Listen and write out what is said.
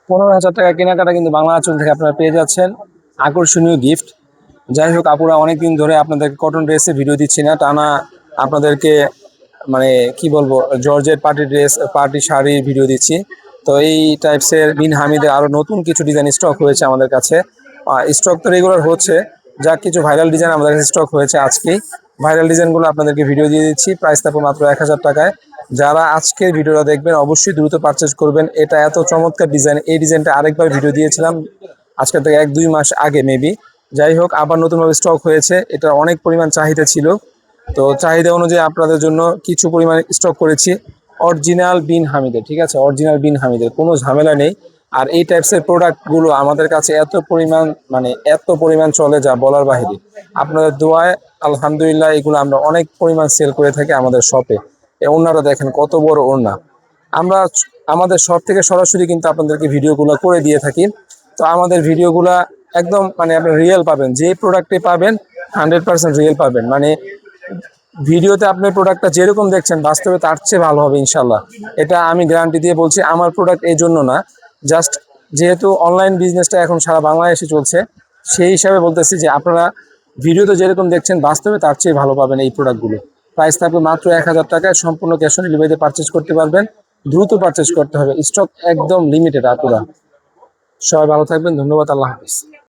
15,000 টাকা কেনাকাটা কিন্তু বাংলা আঁচল থেকে আপনারা পেয়ে যাচ্ছেন আকর্ষণীয় গিফট। যাই হোক আপুরা, অনেকদিন ধরে আপনাদেরকে কটন ড্রেসে ভিডিও দিচ্ছি না, টানা আপনাদেরকে মানে কি বলবো, georgette party dress, party sari video দিচ্ছি। তো এই টাইপসের বিন হামিদের আরো নতুন কিছু ডিজাইন স্টক হয়েছে আমাদের কাছে। স্টক তো রেগুলার হচ্ছে, যা কিছু ভাইরাল ডিজাইন আমাদের কাছে স্টক হয়েছে আজকেই। ভাইরাল ডিজাইনগুলো আপনাদেরকে ভিডিও দিয়ে দিচ্ছি, প্রাইস থাকবে মাত্র 1,000 টাকায়। যারা আজকের ভিডিওটা দেখবেন অবশ্যই দ্রুত পারচেজ করবেন। এটা এত চমৎকার ডিজাইন, এই ডিজাইনটা আরেকবার ভিডিও দিয়েছিলাম আজকে থেকে 1-2 মাস আগে মেবি। যাই হোক, আবার নতুনভাবে স্টক হয়েছে, এটা অনেক পরিমাণ চাহিদা ছিল। তো চাহিদা অনুযায়ী আপনাদের জন্য কিছু পরিমাণ স্টক করেছি। অরিজিনাল বিন হামিদের, ঠিক আছে, অরিজিনাল বিন হামিদের, কোনো ঝামেলা নেই। আর এই টাইপসের প্রোডাক্টগুলো আমাদের কাছে এত পরিমাণ, মানে এত পরিমাণ চলে যা বলার বাহিরে। আপনাদের দোয়ায় আলহামদুলিল্লাহ এগুলো আমরা অনেক পরিমাণ সেল করে থাকি আমাদের শপে। এই ওড়নাটা দেখেন কত বড় ওড়না। আমরা আমাদের শপ থেকে সরাসরি কিন্তু আপনাদেরকে ভিডিওগুলো করে দিয়ে থাকি। তো আমাদের ভিডিওগুলা একদম মানে আপনি রিয়েল পাবেন, যে প্রোডাক্টে পাবেন 100% রিয়েল পাবেন। মানে ভিডিওতে আপনার প্রোডাক্টটা যেরকম দেখছেন বাস্তবে তার চেয়ে ভালো হবে ইনশাল্লাহ। এটা আমি গ্যারান্টি দিয়ে বলছি। আমার প্রোডাক্ট এই জন্য না, জাস্ট যেহেতু অনলাইন বিজনেসটা এখন সারা বাংলাদেশে চলছে, সেই হিসাবে বলতেছি যে আপনারা ভিডিওতে যেরকম দেখছেন বাস্তবে তার চেয়ে ভালো পাবেন এই প্রোডাক্টগুলো। প্রাইস থাকবে মাত্র 1,000 টাকায়, সম্পূর্ণ ক্যাশ অন ডেলিভারিতে পারচেজ করতে পারবেন। দ্রুত পারচেজ করতে হবে, স্টক একদম লিমিটেড আপুরা। সবাই ভালো থাকবেন, ধন্যবাদ, আল্লাহ হাফিজ।